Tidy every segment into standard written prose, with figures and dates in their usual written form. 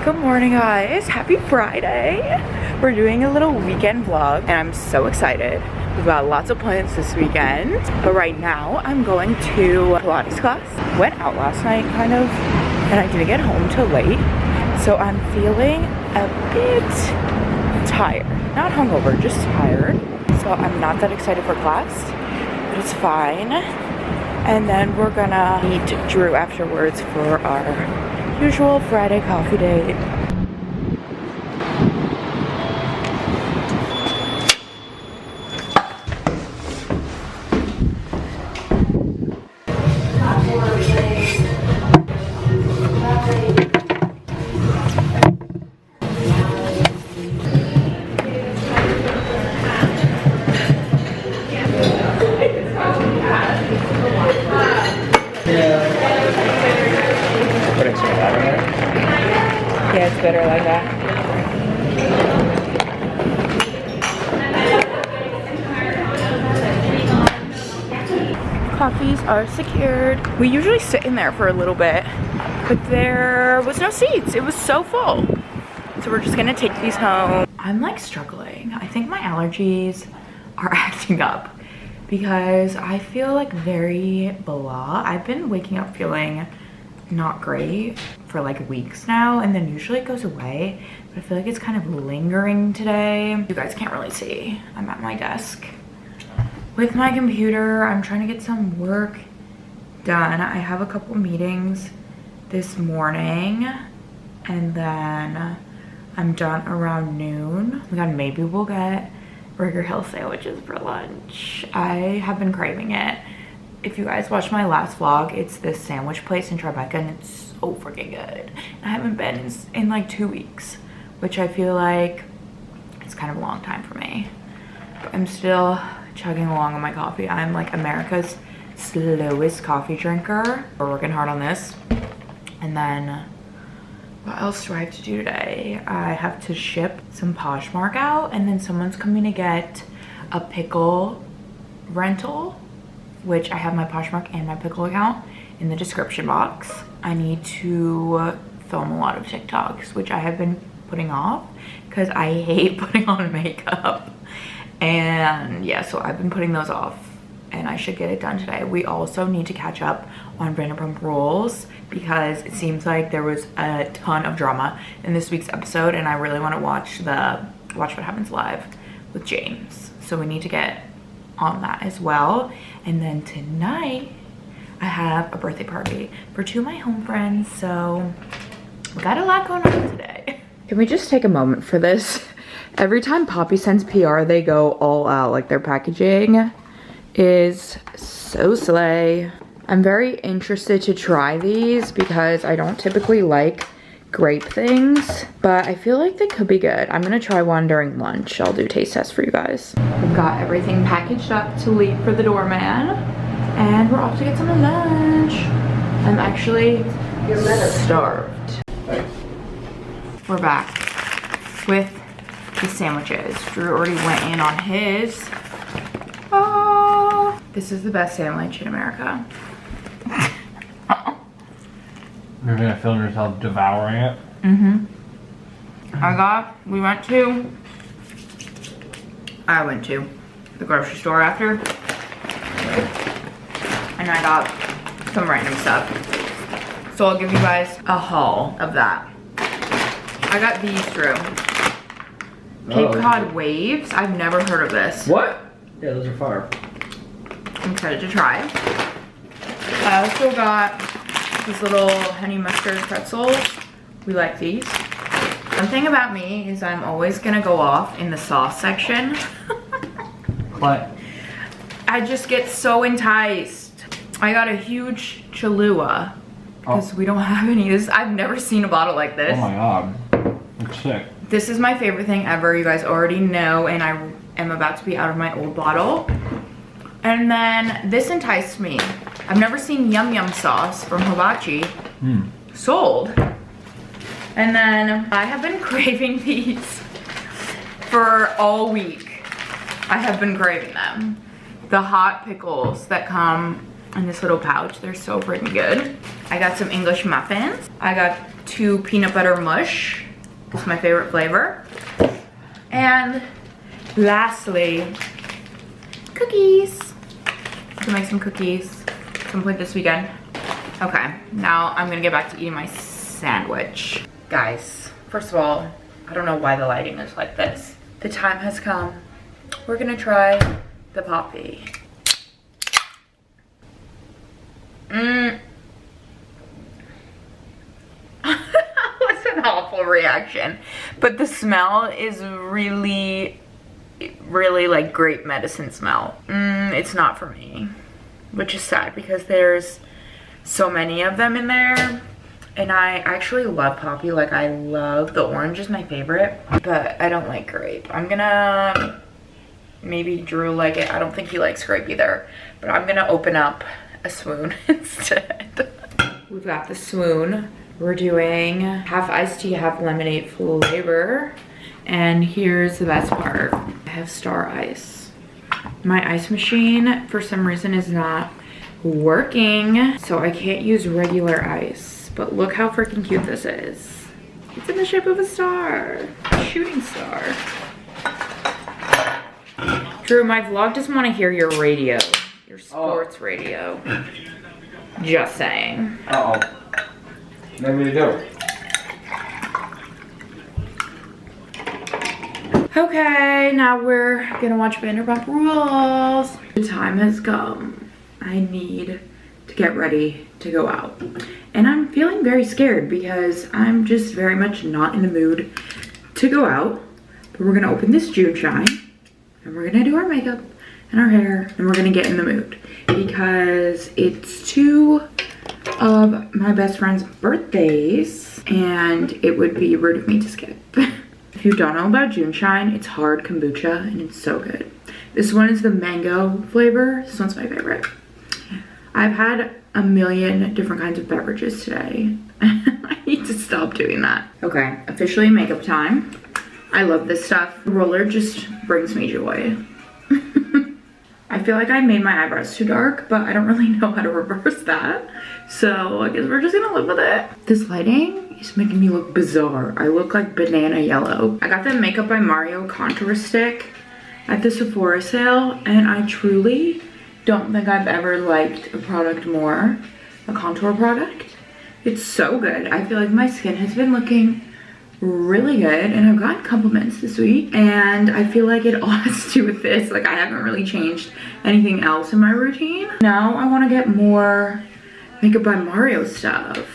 Good morning, guys. Happy Friday. We're doing a little weekend vlog and I'm so excited. We've got lots of plans this weekend, but right now I'm going to Pilates class. Went out last night kind of, and I didn't get home till late, so I'm feeling a bit tired. Not hungover, just tired. So I'm not that excited for class, but it's fine. And then we're gonna meet Drew afterwards for our usual Friday coffee date. Yeah, it's better like that. Coffees are secured. We usually sit in there for a little bit, but there was no seats. It was so full. So we're just gonna take these home. I'm like struggling. I think my allergies are acting up because I feel like very blah. I've been waking up feeling not great for like weeks now, and then usually it goes away, but I feel like it's kind of lingering today. You guys can't really see. I'm at my desk with my computer. I'm trying to get some work done. I have a couple meetings this morning and then I'm done around noon. Oh my god, maybe we'll get Burger Hill sandwiches for lunch. I have been craving it. If you guys watched my last vlog, it's this sandwich place in Tribeca and it's so freaking good. I haven't been in like 2 weeks, which I feel like it's kind of a long time for me. But I'm still chugging along on my coffee. I'm like America's slowest coffee drinker. We're working hard on this. And then what else do I have to do today? I have to ship some Poshmark out, and then someone's coming to get a pickle rental, which I have my Poshmark and my pickle account in the description box. I need to film a lot of TikToks, which I have been putting off because I hate putting on makeup. And yeah, so I've been putting those off and I should get it done today. We also need to catch up on Vanderpump Rules because it seems like there was a ton of drama in this week's episode, and I really want to watch What Happens Live with James. So we need to get on that as well. And then tonight I have a birthday party for 2 of my home friends, so we got a lot going on today. Can we just take a moment for this? Every time Poppy sends PR, they go all out. Like, their packaging is so slay. I'm very interested to try these because I don't typically like grape things, but I feel like they could be good. I'm gonna try one during lunch. I'll do taste tests for you guys. We've got everything packaged up to leave for the doorman, and we're off to get some lunch. I'm actually starved. We're back with the sandwiches. Drew already went in on his. Oh, this is the best sandwich in America. You're gonna film yourself devouring it? Mm-hmm. I went to the grocery store after, and I got some random stuff. So I'll give you guys a haul of that. I got these, Drew. Cape Cod Waves. I've never heard of this. What? Yeah, those are fire. I'm excited to try. I also got these little honey mustard pretzels. We like these. One thing about me is I'm always gonna go off in the sauce section. What? I just get so enticed. I got a huge Cholula because we don't have any of this. I've never seen a bottle like this. Oh my god. It's sick. This is my favorite thing ever. You guys already know, and I am about to be out of my old bottle. And then this enticed me. I've never seen Yum Yum sauce from Hibachi sold. And then I have been craving these for all week. I have been craving them. The hot pickles that come in this little pouch. They're so freaking good. I got some English muffins. I got 2 peanut butter mush. This is my favorite flavor. And lastly, cookies. I'm gonna make some cookies at some point this weekend. Okay, now I'm gonna get back to eating my sandwich. Guys, first of all, I don't know why the lighting is like this. The time has come. We're gonna try the poppy. What's an awful reaction? But the smell is really like grape medicine smell. It's not for me, which is sad because there's so many of them in there. And I actually love poppy. Like, I love the orange is my favorite, but I don't like grape. I'm gonna, maybe Drew like it. I don't think he likes grape either, but I'm gonna open up a swoon instead. We've got the swoon. We're doing half iced tea, half lemonade flavor. And here's the best part. I have Star Ice. My ice machine, for some reason, is not working, so I can't use regular ice. But look how freaking cute this is. It's in the shape of a star, a shooting star. Drew, my vlog doesn't want to hear your radio, your sports radio. Just saying. Uh-oh. Let me do. Okay, now we're gonna watch Vanderpump Rules. The time has come. I need to get ready to go out. And I'm feeling very scared because I'm just very much not in the mood to go out. But we're gonna open this June shine and we're gonna do our makeup and our hair and we're gonna get in the mood because it's 2 of my best friend's birthdays and it would be rude of me to skip. If you don't know about June shine, it's hard kombucha and it's so good. This one is the mango flavor. This one's my favorite. I've had a million different kinds of beverages today. I need to stop doing that. Okay, officially makeup time. I love this stuff. The roller just brings me joy. I feel like I made my eyebrows too dark, but I don't really know how to reverse that. So I guess we're just gonna live with it. This lighting is making me look bizarre. I look like banana yellow. I got the Makeup by Mario contour stick at the Sephora sale, and I truly don't think I've ever liked a product more, a contour product. It's so good. I feel like my skin has been looking really good and I've gotten compliments this week and I feel like it all has to do with this. Like, I haven't really changed anything else in my routine. Now I want to get more Makeup by Mario stuff.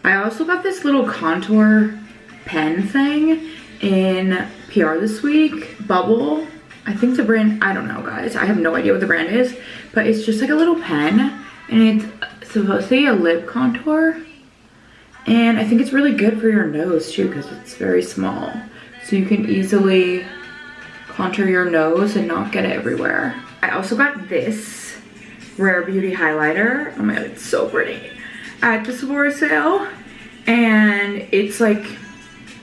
I also got this little contour pen thing in PR this week, Bubble. I think the brand, I don't know guys, I have no idea what the brand is, but it's just like a little pen and it's supposed to be a lip contour. And I think it's really good for your nose too because it's very small. So you can easily contour your nose and not get it everywhere. I also got this Rare Beauty highlighter. Oh my god, it's so pretty. At the Sephora sale. And it's like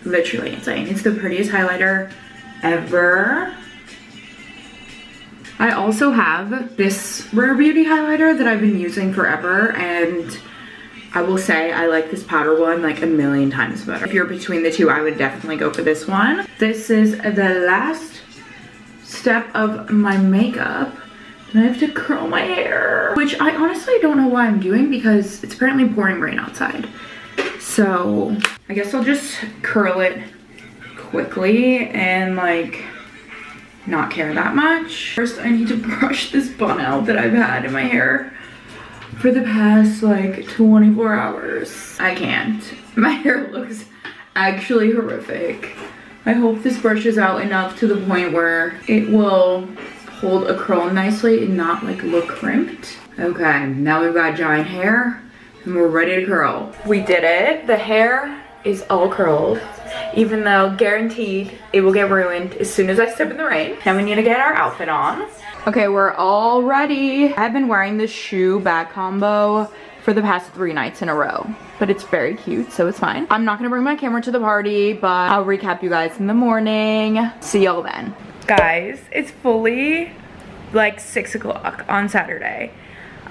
literally insane. It's the prettiest highlighter ever. I also have this Rare Beauty highlighter that I've been using forever, and I will say I like this powder one like a million times better. If you're between the two, I would definitely go for this one. This is the last step of my makeup, and I have to curl my hair, which I honestly don't know why I'm doing because it's apparently pouring rain outside. So I guess I'll just curl it quickly and like not care that much. First, I need to brush this bun out that I've had in my hair for the past like 24 hours. I can't. My hair looks actually horrific. I hope this brushes out enough to the point where it will hold a curl nicely and not like look crimped. Okay, now we've got giant hair and we're ready to curl. We did it. The hair is all curled, even though guaranteed it will get ruined as soon as I step in the rain. Now we need to get our outfit on. Okay, we're all ready. I've been wearing this shoe bag combo for the past 3 nights in a row, but it's very cute, so it's fine. I'm not gonna bring my camera to the party, but I'll recap you guys in the morning. See y'all then. Guys, it's fully like 6 o'clock on Saturday.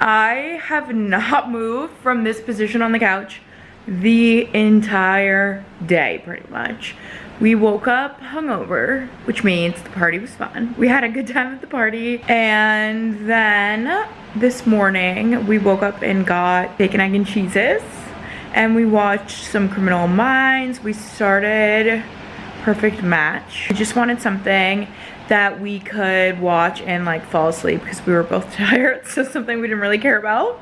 I have not moved from this position on the couch the entire day, pretty much. We woke up hungover, which means the party was fun. We had a good time at the party. And then this morning, we woke up and got bacon, egg, and cheeses. And we watched some Criminal Minds. We started Perfect Match. We just wanted something that we could watch and like fall asleep because we were both tired. So something we didn't really care about.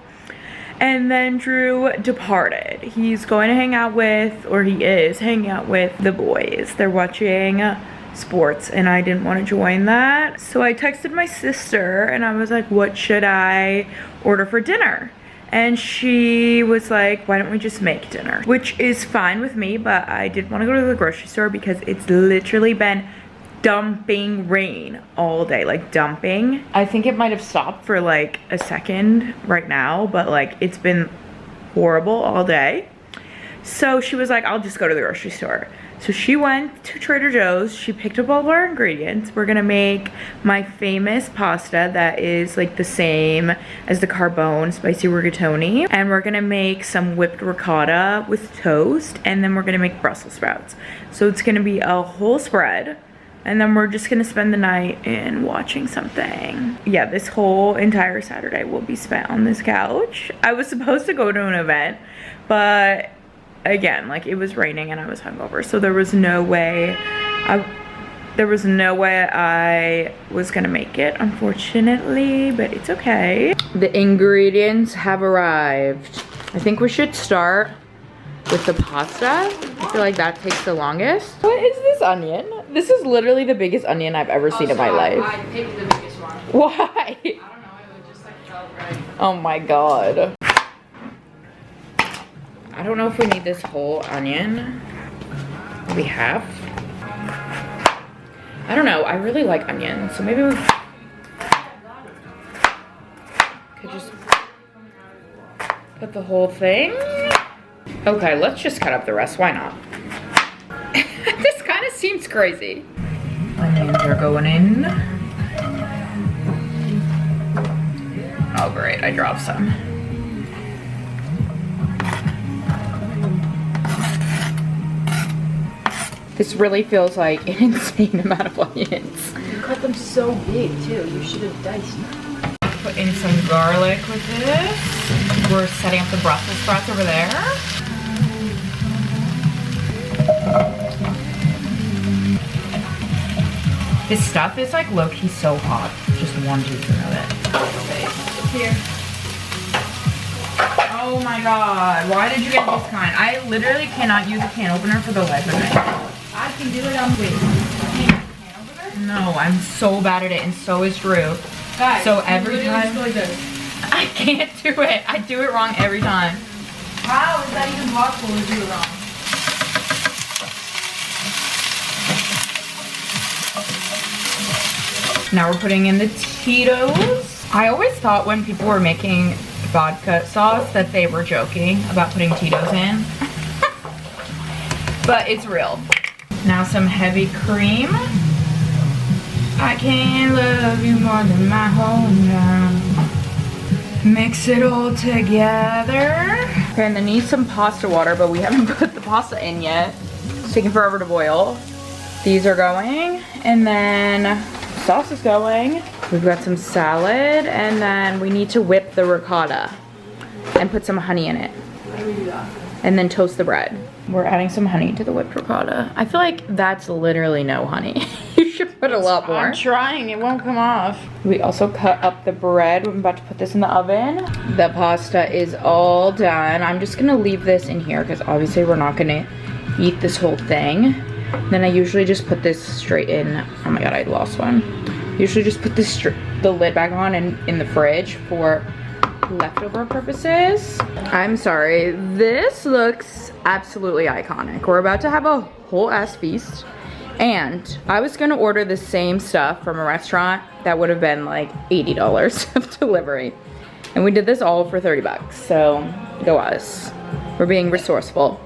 And then Drew departed. He's going to hang out with, or he is hanging out with the boys. They're watching sports and I didn't want to join that. So I texted my sister and I was like, what should I order for dinner? And she was like, why don't we just make dinner? Which is fine with me, but I did want to go to the grocery store because it's literally been dumping rain all day, like dumping. I think it might have stopped for like a second right now, but like it's been horrible all day. So she was like, I'll just go to the grocery store. So she went to Trader Joe's, she picked up all of our ingredients. We're gonna make my famous pasta that is like the same as the carbone spicy rigatoni. And we're gonna make some whipped ricotta with toast, and then we're gonna make Brussels sprouts. So it's gonna be a whole spread. And then we're just gonna spend the night in watching something. Yeah, this whole entire Saturday will be spent on this couch. I was supposed to go to an event, but again, like it was raining and I was hungover. So there was no way I was gonna make it, unfortunately, but it's okay. The ingredients have arrived. I think we should start with the pasta. I feel like that takes the longest. What is this onion? This is literally the biggest onion I've ever seen in my life. I picked the biggest one. Why? I don't know, it just like felt right. Oh my god. I don't know if we need this whole onion. Maybe half? I don't know, I really like onions, so maybe we could just put the whole thing. Okay, let's just cut up the rest, why not? This kind of seems crazy. Onions are going in. Oh great, I dropped some. This really feels like an insane amount of onions. You cut them so big too, you should have diced them. Put in some garlic with this. We're setting up the Brussels sprouts over there. This stuff is like low-key so hot. Just one teaspoon of it. Here. Oh my god, why did you get this kind? I literally cannot use a can opener for the life of me. I can do it on wait. No, I'm so bad at it, and so is Drew. Guys, so every time like this. I can't do it. I do it wrong every time. How is that even possible to do it wrong? Now we're putting in the Tito's. I always thought when people were making vodka sauce that they were joking about putting Tito's in. But it's real. Now some heavy cream. I can't love you more than my hometown. Mix it all together. Okay, and then need some pasta water, but we haven't put the pasta in yet. It's taking forever to boil. These are going, and then sauce is going. We've got some salad, and then we need to whip the ricotta and put some honey in it. How do we do that? And then toast the bread. We're adding some honey to the whipped ricotta. I feel like that's literally no honey. You should put a lot more. I'm trying, it won't come off. We also cut up the bread. I'm about to put this in the oven. The pasta is all done. I'm just gonna leave this in here because obviously we're not gonna eat this whole thing. Then I usually just put this straight in. Oh my god, I lost one. Usually just put this the lid back on and in the fridge for leftover purposes. I'm sorry, this looks absolutely iconic. We're about to have a whole ass feast, and I was gonna order the same stuff from a restaurant that would have been like $80 of delivery, and we did this all for 30 bucks. So go us, we're being resourceful.